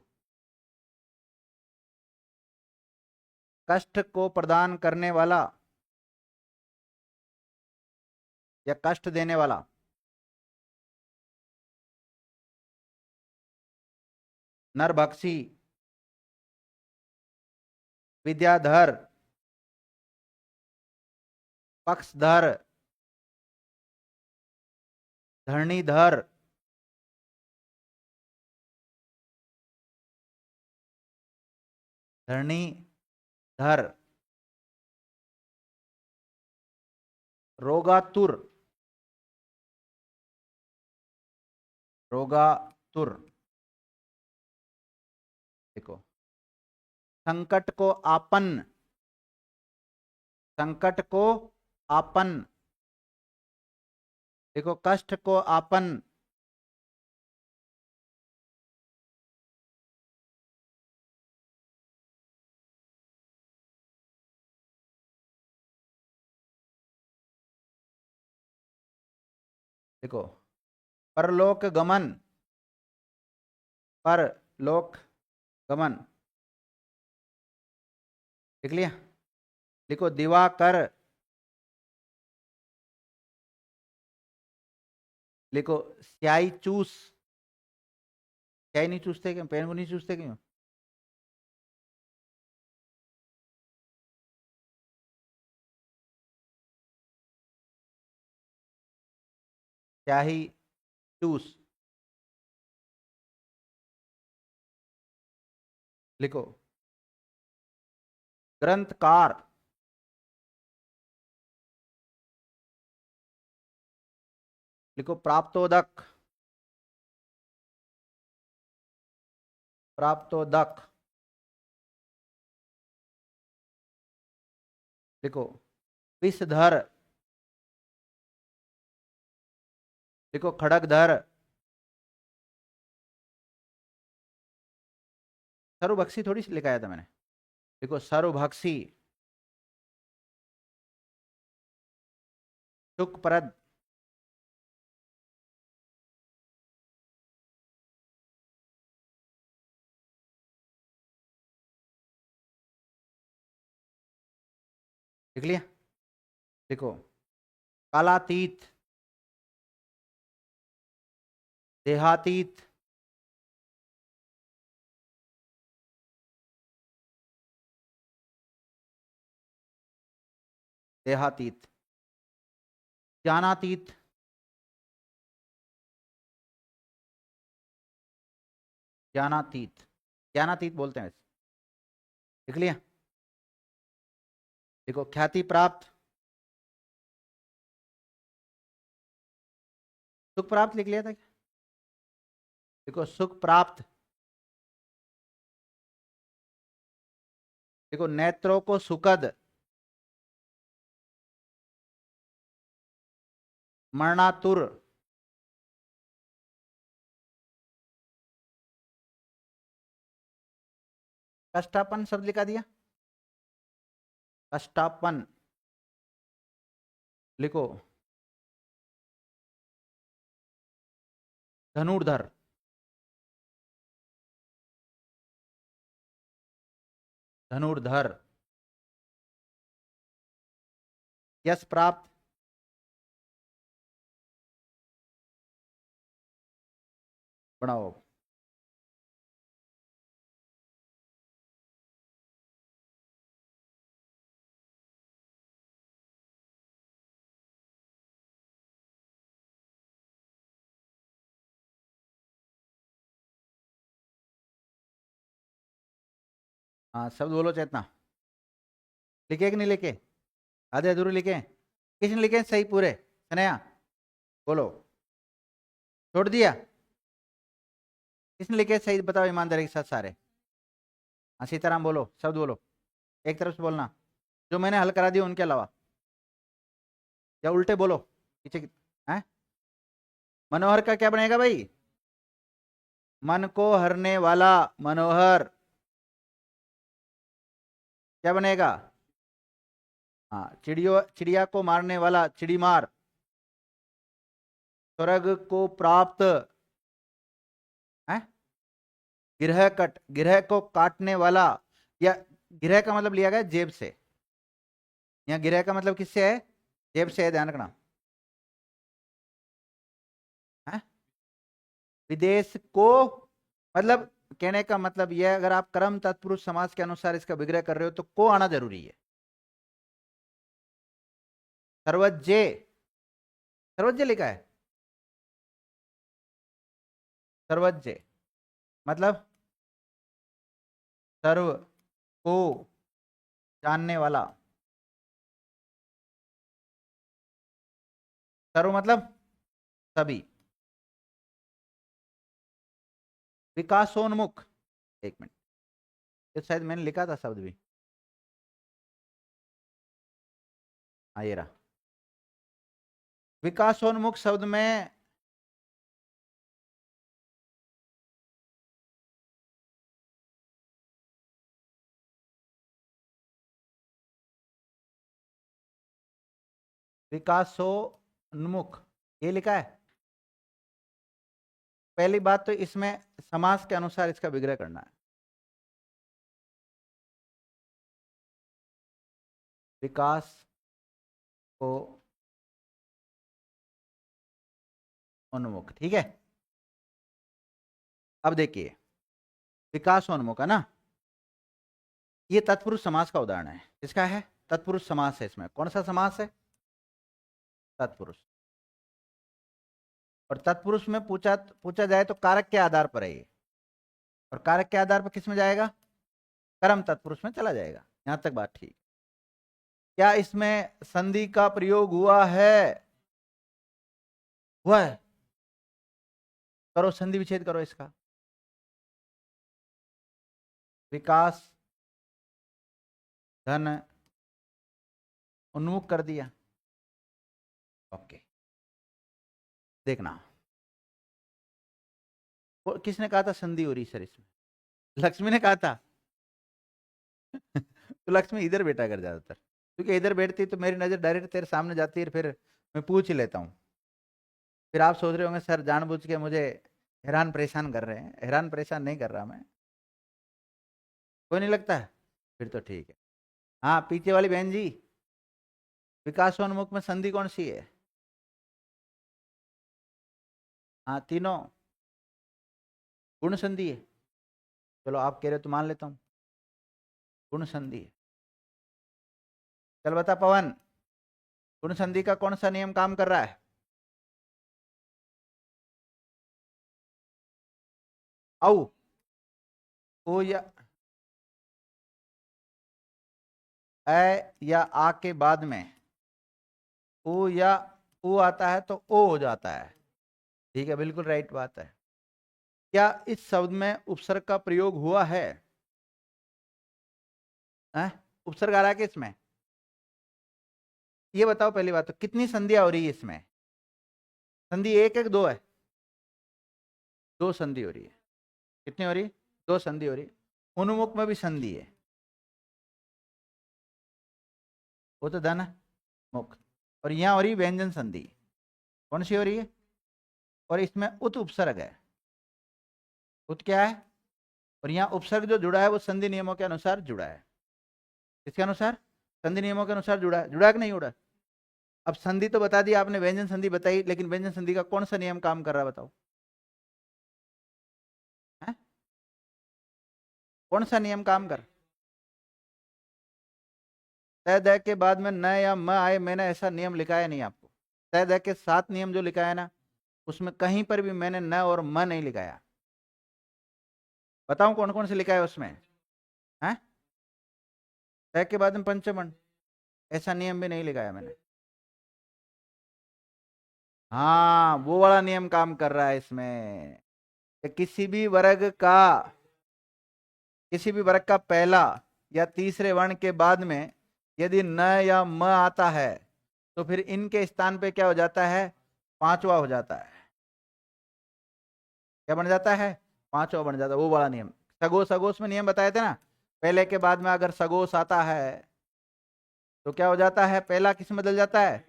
कष्ट को प्रदान करने वाला या कष्ट देने वाला, नरभक्षी, विद्याधर, पक्षधर, धरणीधर, धरणीधर, रोगातुर, रोगातुर, देखो, संकट को आपन, संकट को आपन, देखो, कष्ट को आपन, देखो, परलोक गमन, परलोक गमन, लिख लिया। लिखो, दिवाकर, लिखो, स्याही चूस, स्याही नहीं चूसते क्यों, पेन को नहीं चूसते क्यों? स्याही चूस, लिखो, ग्रंथकार, लिखो, प्राप्तोदक, प्राप्तोदक, लिखो, विषधर, लिखो, खड़गधर, सरुबक्षी थोड़ी सी लिखाया था मैंने। देखो सर्वभक्षी, सुखप्रद, लिख लिया। देखो कालातीत, देहातीत, देहातीत, ज्ञानातीत, ज्ञानातीत, ज्ञानातीत बोलते हैं इसे। लिख लिया। देखो ख्याति प्राप्त, सुख प्राप्त लिख लिया था क्या? देखो सुख प्राप्त, देखो नेत्रों को सुखद, मरणातुर, कष्टापन शब्द लिखा दिया, कष्टापन लिखो, धनुर्धर, धनुर्धर, यश प्राप्त, बनाओ। हाँ शब्द बोलो चेतना। लिखे कि नहीं लिखे? आधे अधूरे लिखे? किसने लिखे सही पूरे? सनया बोलो। छोड़ दिया? किसने लिखे सही बताओ ईमानदारी के साथ सारे? हाँ सीताराम बोलो, शब्द बोलो, एक तरफ से बोलना, जो मैंने हल करा दिया उनके अलावा, या उल्टे बोलो पीछे हैं। मनोहर का क्या बनेगा भाई? मन को हरने वाला, मनोहर क्या बनेगा? हाँ चिड़ियों, चिड़िया को मारने वाला, चिड़ीमार। स्वर्ग को प्राप्त है, गिरह कट, गिरह को काटने वाला, या गिरह का मतलब लिया गया जेब से, यहाँ गिरह का मतलब किससे है? जेब से है, ध्यान रखना है। विदेश को, मतलब कहने का मतलब यह, अगर आप कर्म तत्पुरुष समास के अनुसार इसका विग्रह कर रहे हो तो को आना जरूरी है। सर्वज्ञ, सर्वज्ञ लिखा है, सर्वज्ञ मतलब सर्व को जानने वाला, सर्व मतलब सभी। विकासोन्मुख, एक मिनट, ये शायद मैंने लिखा था शब्द भी, हाँ ये रहा। विकासोन्मुख शब्द में विकासोन्मुख ये लिखा है। पहली बात तो इसमें समास के अनुसार इसका विग्रह करना है। विकास को उन्मुख, ठीक है। अब देखिए विकासोन्मुख है ना, ये तत्पुरुष समास का उदाहरण है। इसका है तत्पुरुष समास है। इसमें कौन सा समास है? तत्पुरुष। और तत्पुरुष में पूछा पूछा जाए तो कारक के आधार पर है ये, और कारक के आधार पर किस में जाएगा? कर्म तत्पुरुष में चला जाएगा। यहां तक बात ठीक। क्या इसमें संधि का प्रयोग हुआ है? हुआ है। करो संधि विच्छेद करो इसका। विकास धन उन्मुख कर दिया। ओके देखना, किसने कहा था संधि हो रही सर इसमें? लक्ष्मी ने कहा था। तो लक्ष्मी इधर बैठा कर ज्यादातर, क्योंकि इधर बैठती तो मेरी नजर डायरेक्ट तेरे सामने जाती है, फिर मैं पूछ ही लेता हूँ। फिर आप सोच रहे होंगे सर जानबूझ के मुझे हैरान परेशान कर रहे हैं। हैरान परेशान नहीं कर रहा मैं। कोई नहीं लगता है? फिर तो ठीक है। हाँ पीछे वाली बहन जी, विकासोन्मुख में संधि कौन सी है? हाँ तीनों गुण संधि है। चलो आप कह रहे हो तो मान लेता हूँ, गुण संधि है। चल बता पवन, गुण संधि का कौन सा नियम काम कर रहा है? औ ओ या ए या आ के बाद में ओ या ओ आता है तो ओ हो जाता है। ठीक है, बिल्कुल राइट बात है। क्या इस शब्द में उपसर्ग का प्रयोग हुआ है? उपसर्ग आ रहा है कि इसमें? ये बताओ पहली बात तो कितनी संधियां हो रही है इसमें? संधि एक है दो है? दो संधि हो रही है। कितनी हो रही है? दो संधि हो रही है। उन्मुख में भी संधि है, वो तो धन मुख। और यहां हो रही है व्यंजन संधि। कौन सी हो रही है? और इसमें उत उपसर्ग है। उत क्या है? और यहाँ उपसर्ग जो जुड़ा है वो संधि नियमों के अनुसार जुड़ा है। किसके अनुसार? संधि नियमों के अनुसार जुड़ा है। जुड़ा कि नहीं जुड़ा? अब संधि तो बता दी आपने, व्यंजन संधि बताई, लेकिन व्यंजन संधि का कौन सा नियम काम कर रहा है बताओ? है? कौन सा नियम काम कर? तय दय के बाद में न या म आए, मैंने ऐसा नियम लिखा है नहीं आपको। तय दय के 7 नियम जो लिखा है ना, उसमें कहीं पर भी मैंने न और म नहीं लिखाया। बताऊं कौन कौन से लिखा है उसमें? है? तय के बाद में पंचमण, ऐसा नियम भी नहीं लिखाया मैंने। हाँ वो वाला नियम काम कर रहा है इसमें। किसी भी वर्ग का, किसी भी वर्ग का पहला या तीसरे वर्ण के बाद में यदि न या म आता है तो फिर इनके स्थान पे क्या हो जाता है? पांचवा हो जाता है। क्या बन जाता है? पांचवा बन जाता है। वो वाला नियम सगोस सगोस में नियम बताए थे ना, पहले के बाद में अगर सगोस आता है तो क्या हो जाता है? पहला किस में बदल जाता है?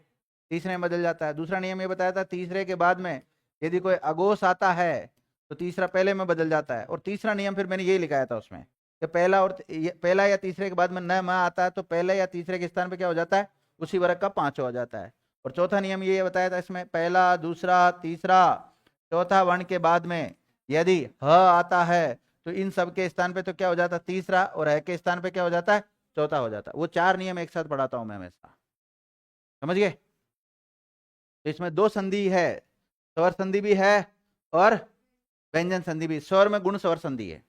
तीसरे में बदल जाता है। दूसरा नियम ये बताया था, तीसरे के बाद में यदि कोई अगोस आता है तो तीसरा पहले में बदल जाता है। और तीसरा नियम फिर मैंने ये लिखाया था उसमें कि पहला और पहला या तीसरे के बाद में न म आता है तो पहले या तीसरे के स्थान पे क्या हो जाता है? उसी वर्ग का पांचवा हो जाता है। और चौथा नियम ये बताया था इसमें, पहला दूसरा तीसरा चौथा वर्ण के बाद में यदि ह आता है तो इन सब के स्थान पे तो क्या हो जाता है? तीसरा, और है के स्थान पे क्या हो जाता है? चौथा हो जाता है। वो 4 नियम एक साथ पढ़ाता हूं मैं हमेशा। समझ गए? तो इसमें दो संधि है, स्वर संधि भी है और व्यंजन संधि भी। स्वर में गुण स्वर संधि है।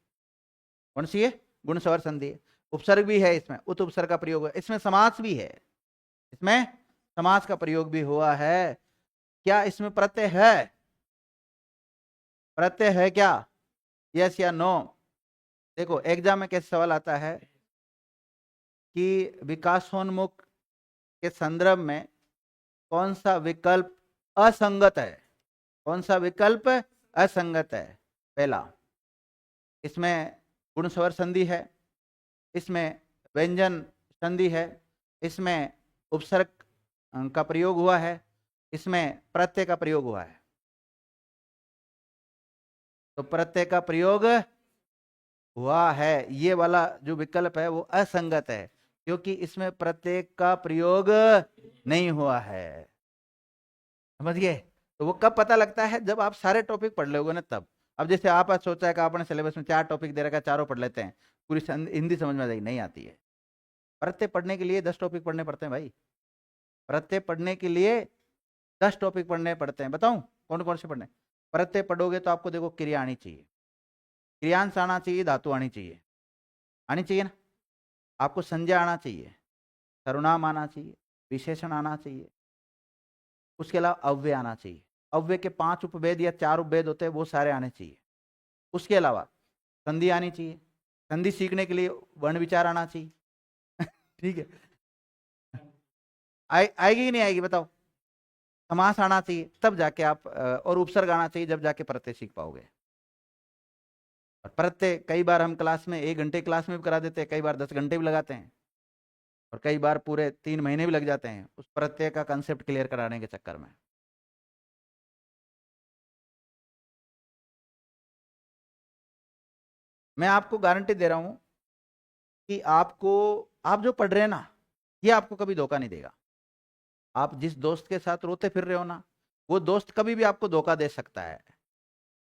कौन सी है? गुण स्वर संधि है। उपसर्ग भी है इसमें, उत उपसर्ग का प्रयोग है इसमें। समास भी है इसमें, समास का प्रयोग भी हुआ है। क्या इसमें प्रत्यय है? प्रत्यय है क्या? यस या नो? देखो एग्जाम में कैसे सवाल आता है कि विकासोन्मुख के संदर्भ में कौन सा विकल्प असंगत है? कौन सा विकल्प असंगत है? पहला, इसमें गुण स्वर संधि है, इसमें व्यंजन संधि है, इसमें उपसर्ग का प्रयोग हुआ है, इसमें प्रत्यय का प्रयोग हुआ है। तो प्रत्यय का प्रयोग हुआ है, ये वाला जो विकल्प है वो असंगत है, क्योंकि इसमें प्रत्यय का प्रयोग नहीं हुआ है। समझ गए? तो वो कब पता लगता है? जब आप सारे टॉपिक पढ़ लोगे ना तब। अब जैसे आप आज सोचा है कि आपने सिलेबस में 4 टॉपिक दे रखा है, चारों पढ़ लेते हैं, पूरी हिंदी समझ में नहीं आती है। प्रत्यय पढ़ने के लिए 10 टॉपिक पढ़ने पड़ते हैं भाई। प्रत्यय पढ़ने के लिए 10 टॉपिक पढ़ने पड़ते हैं। बताऊं कौन कौन से पढ़ने? प्रत्यय पढ़ोगे तो आपको देखो क्रिया आनी चाहिए, क्रियांश आना चाहिए, धातु आनी चाहिए, आनी चाहिए ना? आपको संज्ञा आना चाहिए, सर्वनाम आना चाहिए, विशेषण आना चाहिए, उसके अलावा अव्यय आना चाहिए। अव्यय के 5 उपभेद या 4 उपभेद होते हैं, वो सारे आने चाहिए। उसके अलावा संधि आनी चाहिए, संधि सीखने के लिए वर्ण विचार आना चाहिए। ठीक है? आएगी कि नहीं आएगी बताओ? समास आना चाहिए तब जाके आप, और उपसर्ग आना चाहिए जब जाके प्रत्यय सीख पाओगे। और प्रत्यय कई बार हम क्लास में 1 घंटे क्लास में भी करा देते हैं, कई बार 10 घंटे भी लगाते हैं। और कई बार पूरे 3 महीने भी लग जाते हैं उस प्रत्यय का कंसेप्ट क्लियर कराने के चक्कर में। मैं आपको गारंटी दे रहा हूं कि आपको, आप जो पढ़ रहे हैं ना, ये आपको कभी धोखा नहीं देगा। आप जिस दोस्त के साथ रोते फिर रहे हो ना, वो दोस्त कभी भी आपको धोखा दे सकता है।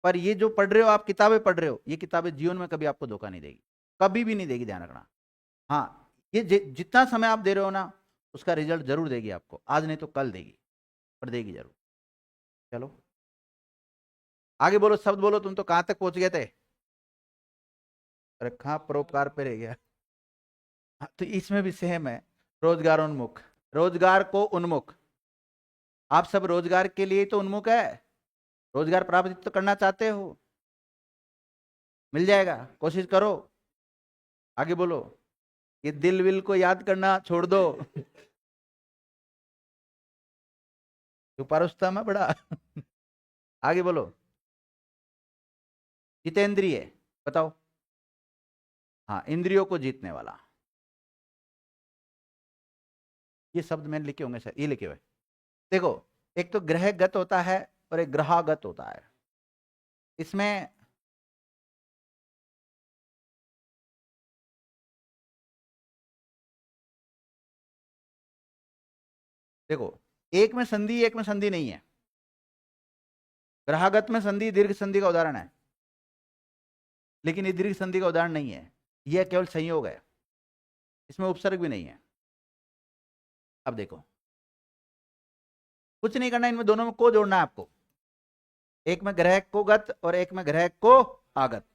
पर ये जो पढ़ रहे हो, आप किताबें पढ़ रहे हो, ये किताबें जीवन में कभी आपको धोखा नहीं देगी, कभी भी नहीं देगी, ध्यान रखना। हाँ, ये जितना समय आप दे रहे हो ना, उसका रिजल्ट जरूर देगी आपको, आज नहीं तो कल देगी, पर देगी जरूर। चलो आगे बोलो, शब्द बोलो। तुम तो कहां तक पहुंच गए थे? अरे कहाँ परोपकार पे रह गया। हाँ, तो इसमें भी सेम है, रोजगारोन्मुख, रोजगार को उन्मुख। आप सब रोजगार के लिए तो उन्मुख है, रोजगार प्राप्त तो करना चाहते हो, मिल जाएगा, कोशिश करो। आगे बोलो, ये दिल विल को याद करना छोड़ दो। रुस्तम है बड़ा। आगे बोलो, जितेंद्रिय, बताओ। हाँ, इंद्रियों को जीतने वाला। ये शब्द मैंने लिखे होंगे सर, ये लिखे हुए। देखो, एक तो ग्रहगत होता है और एक ग्रहागत होता है। इसमें देखो, एक में संधि, एक में संधि नहीं है। ग्रहागत में संधि दीर्घ संधि का उदाहरण है, लेकिन ये दीर्घ संधि का उदाहरण नहीं है, यह केवल संयोग है, इसमें उपसर्ग भी नहीं है। अब देखो, कुछ नहीं करना, इनमें दोनों में को जोड़ना है आपको। एक में ग्रह को गत और एक में ग्रह को आगत।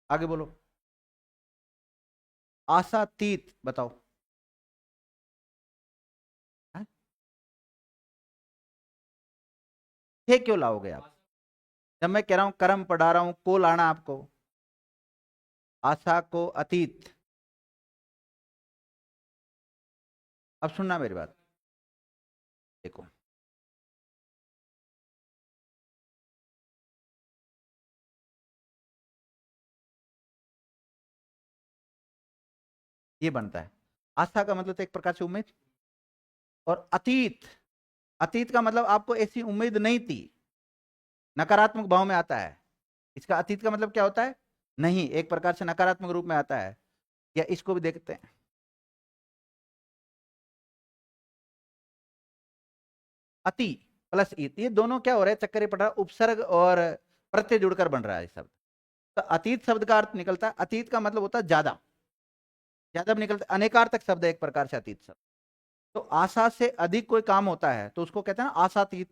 आगे बोलो, आशातीत, बताओ। हाँ? थे क्यों लाओगे आप? जब मैं कह रहा हूं कर्म पढ़ा रहा हूं, को लाना आपको, आशा को अतीत। अब सुनना मेरी बात, देखो, ये बनता है। आशा का मतलब तो एक प्रकार से उम्मीद, और अतीत, अतीत का मतलब आपको ऐसी उम्मीद नहीं थी, नकारात्मक भाव में आता है। इसका अतीत का मतलब क्या होता है? नहीं, एक प्रकार से नकारात्मक रूप में आता है। या इसको भी देखते हैं, अति प्लस ईत, ये दोनों क्या हो रहा है, चक्कर पड़ रहा है, उपसर्ग और प्रत्यय जुड़कर बन रहा है शब्द। तो अतीत शब्द का अर्थ निकलता है, अतीत का मतलब होता है ज्यादा, ज्यादा भी निकलता है, अनेकार्थक शब्द है एक प्रकार से अतीत शब्द। तो आशा से अधिक कोई काम होता है तो उसको कहते हैं ना आशातीत,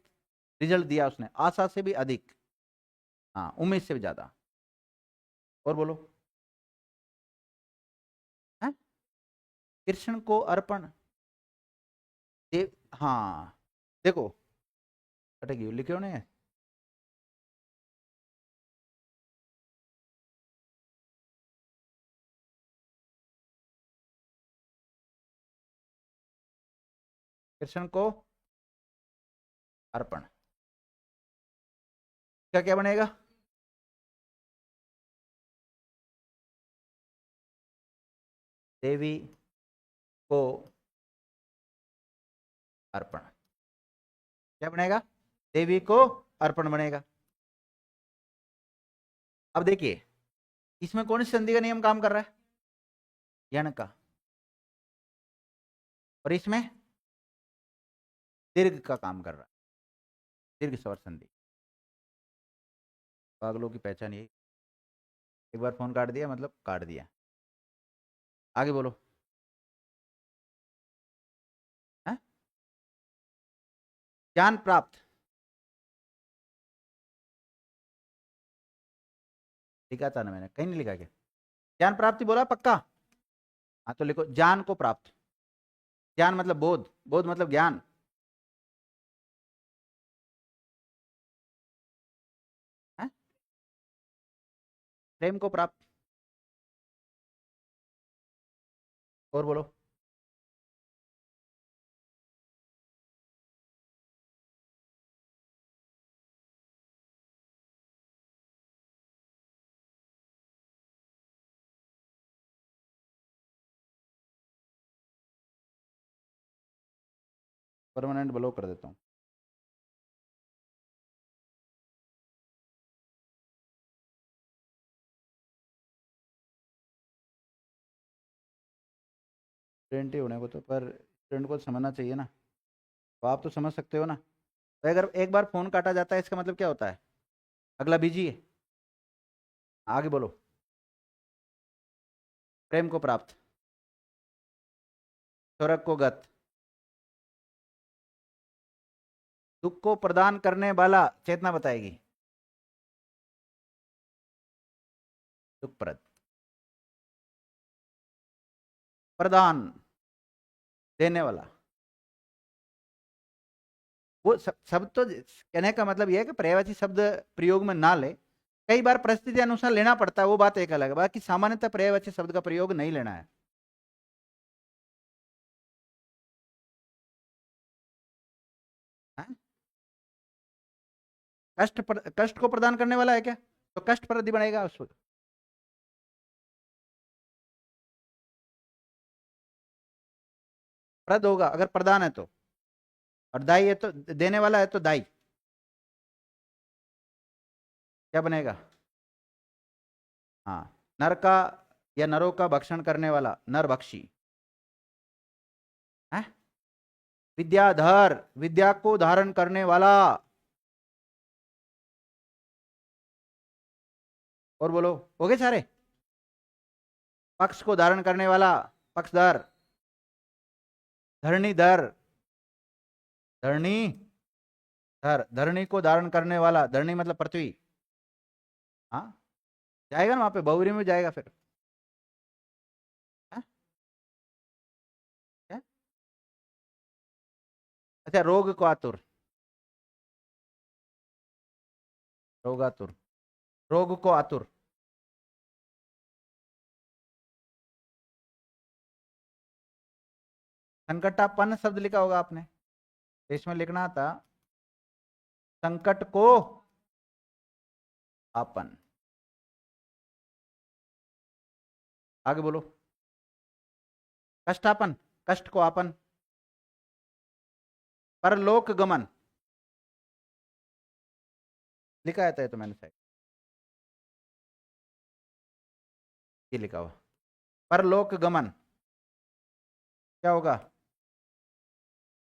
रिजल्ट दिया उसने, आशा से भी अधिक, हाँ, उम्मीद से भी ज्यादा। और बोलो, है कृष्ण को अर्पण, देव, हाँ, देखो, अटकी लिखे होने हैं। कृष्ण को अर्पण, क्या क्या बनेगा? देवी को अर्पण, क्या बनेगा? देवी को अर्पण बनेगा। अब देखिए, इसमें कौन सी संधि का नियम काम कर रहा है? यण का। और इसमें दीर्घ का काम कर रहा है, दीर्घ स्वर संधि। पागलों की पहचान यही, एक बार फोन काट दिया मतलब काट दिया। आगे बोलो, है ज्ञान प्राप्त, लिखा था ना मैंने, कहीं नहीं लिखा क्या? ज्ञान प्राप्ति बोला पक्का? हाँ तो लिखो, ज्ञान को प्राप्त। ज्ञान मतलब बोध, बोध मतलब ज्ञान। है प्रेम को प्राप्त। और बोलो, परमानेंट ब्लॉक कर देता हूँ। स्टूडेंट ही होने को तो, पर स्टूडेंट को समझना चाहिए ना। तो आप तो समझ सकते हो ना। तो अगर एक बार फोन काटा जाता है इसका मतलब क्या होता है? अगला बिजी है। आगे बोलो। प्रेम को प्राप्त, स्वर्ग को गत, दुख को प्रदान करने वाला चेतना बताएगी, दुखप्रद। प्रदान, देने वाला। वो शब्द तो कहने का मतलब यह है कि पर्यायवाची शब्द प्रयोग में ना ले, कई बार परिस्थिति अनुसार लेना पड़ता है, वो बात एक अलग है। बाकी सामान्यतः पर्यायवाची शब्द का प्रयोग नहीं लेना है। हाँ? कष्ट को प्रदान करने वाला है क्या? तो कष्ट प्रति बनेगा उस वक्त। प्रद होगा अगर प्रदान है तो, और दाई है तो, देने वाला है तो दाई। क्या बनेगा? हाँ, नर का या नरों का भक्षण करने वाला, नर भक्षी है। विद्याधर, विद्या को धारण करने वाला। और बोलो, हो गए सारे? पक्ष को धारण करने वाला, पक्षधर। धरणीधर, धरणी धर, धरणी को धारण करने वाला, धरणी मतलब पृथ्वी। हाँ, जाएगा ना वहां पे, बहुरी में जाएगा फिर। हाँ? क्या? अच्छा, रोग को आतुर, रोगातुर, रोग को आतुर। संकटापन्न शब्द लिखा होगा आपने, तो इसमें लिखना था संकट को आपन। आगे बोलो। कष्टापन, कष्ट को आपन। परलोक गमन, लिखा है तो मैंने शायद ये लिखा हुआ। परलोक गमन क्या होगा?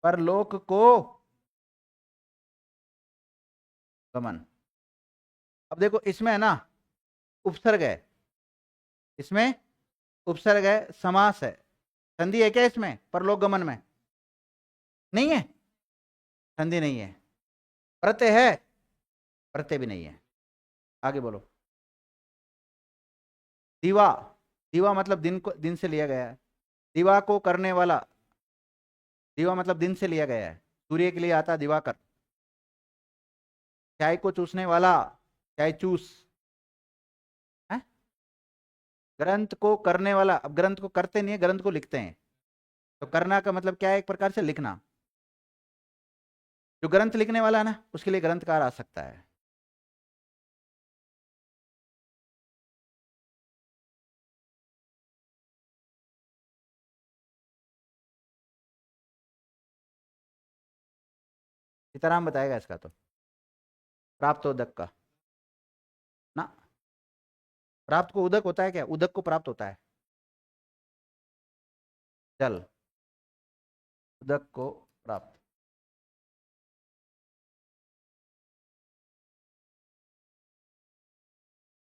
परलोक को गमन। अब देखो इसमें है ना, उपसर्ग है, इसमें उपसर्ग है, समास है, संधि है क्या इसमें परलोक गमन में? नहीं है, संधि नहीं है। प्रत्यय है? प्रत्यय भी नहीं है। आगे बोलो। दीवा, दीवा मतलब दिन को, दिन से लिया गया है। दीवा को करने वाला, दीवा मतलब दिन से लिया गया है, सूर्य के लिए आता है दिवाकर। चाय को चूसने वाला, चाय चूस है। ग्रंथ को करने वाला, अब ग्रंथ को करते नहीं है, ग्रंथ को लिखते हैं। तो करना का मतलब क्या है? एक प्रकार से लिखना। जो ग्रंथ लिखने वाला है ना, उसके लिए ग्रंथकार आ सकता है। सीताराम बताएगा इसका तो। प्राप्त उदक का ना, प्राप्त को उदक होता है क्या? उदक को प्राप्त होता है जल, उदक को प्राप्त।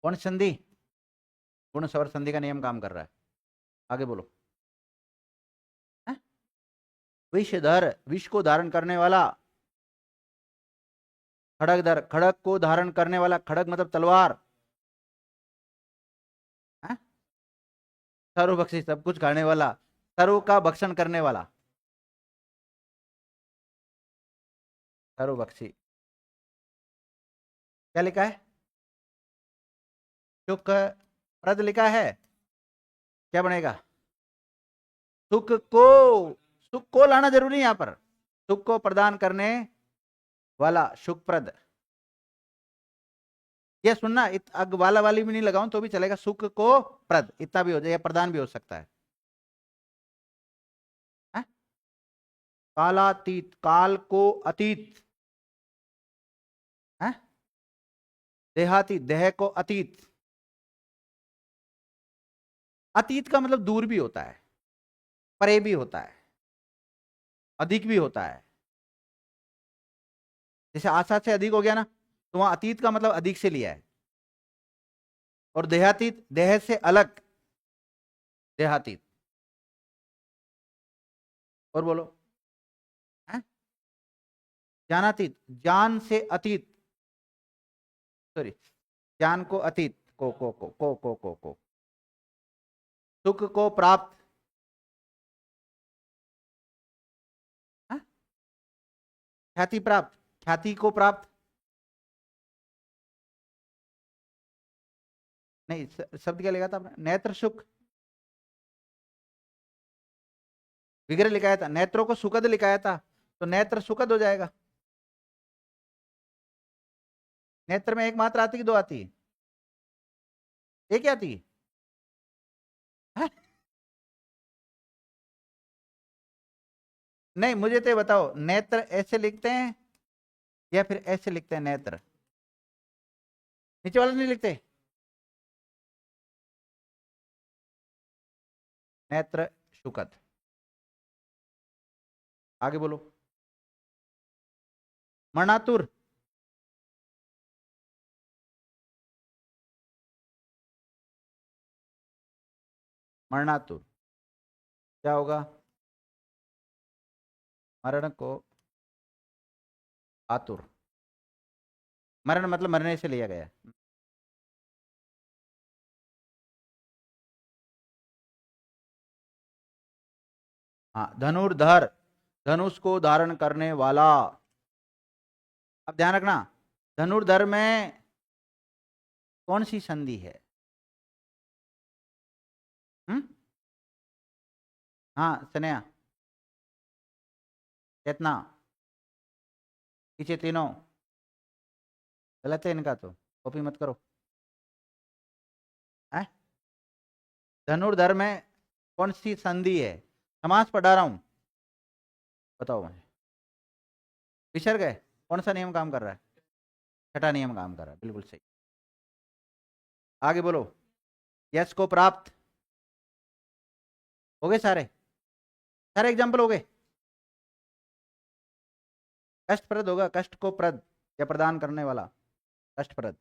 कौन संधि? गुण स्वर संधि का नियम काम कर रहा है। आगे बोलो। है? विषधर, विष को धारण करने वाला। खड़गधर, खड़ग को धारण करने वाला, खड़ग मतलब तलवार है। सर्वभक्षी, सब कुछ खाने वाला, सर्व का भक्षण करने वाला, सर्वभक्षी। क्या लिखा है? सुख प्रद लिखा है। क्या बनेगा? सुख को, सुख को लाना जरूरी है यहां पर। सुख को प्रदान करने वाला, सुखप्रद। ये सुनना, अग वाला वाली भी नहीं लगाऊं तो भी चलेगा, सुख को प्रद इतना भी हो जाए, या प्रदान भी हो सकता है। कालातीत, काल को अतीत है। देहातीत, देह को अतीत। अतीत का मतलब दूर भी होता है, परे भी होता है, अधिक भी होता है। जैसे आशा से अधिक हो गया ना, तो वहां अतीत का मतलब अधिक से लिया है। और देहातीत, देह से अलग, देहातीत। और बोलो है? ज्ञानातीत, ज्ञान से अतीत, सॉरी, ज्ञान को अतीत, को सुख को प्राप्त है? ख्याति प्राप्त, ख्याति को प्राप्त नहीं, शब्द क्या लिखा था आपने? नेत्र सुख, विग्रह लिखाया था, नेत्रों को सुखद लिखाया था, तो नेत्र सुखद हो जाएगा। नेत्र में एक मात्रा आती कि दो आती? एक ही आती है? नहीं, मुझे तो बताओ, नेत्र ऐसे लिखते हैं या फिर ऐसे लिखते हैं? नेत्र नीचे वाले नहीं लिखते? नेत्र सुखद। आगे बोलो। मरणातुर, मरणातुर क्या होगा? मरण को आतुर, मरण मतलब मरने से लिया गया। हाँ, धनुर्धर, धनुष को धारण करने वाला। अब ध्यान रखना, धनुर्धर में कौन सी संधि है? हम्म? हाँ सनेहा, चेतना, पीछे तीनों गलत है इनका, तो कॉपी मत करो है। धनुर्धर में कौन सी संधि है? समास पढ़ा रहा हूं, बताओ मुझे। विसर्ग है? कौन सा नियम काम कर रहा है? छठा नियम काम कर रहा है, बिल्कुल सही। आगे बोलो। यश को प्राप्त, हो गए सारे? सारे एग्जाम्पल हो गए? कष्टप्रद होगा, कष्ट को प्रद या प्रदान करने वाला, कष्टप्रद।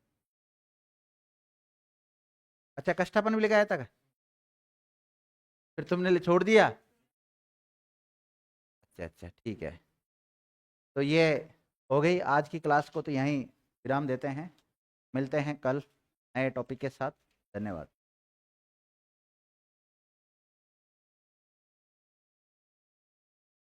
अच्छा, कष्टापन भी लिखाया था क्या? फिर तुमने छोड़ दिया? अच्छा अच्छा, ठीक है। तो ये हो गई आज की क्लास को, तो यहीं विराम देते हैं। मिलते हैं कल नए टॉपिक के साथ। धन्यवाद।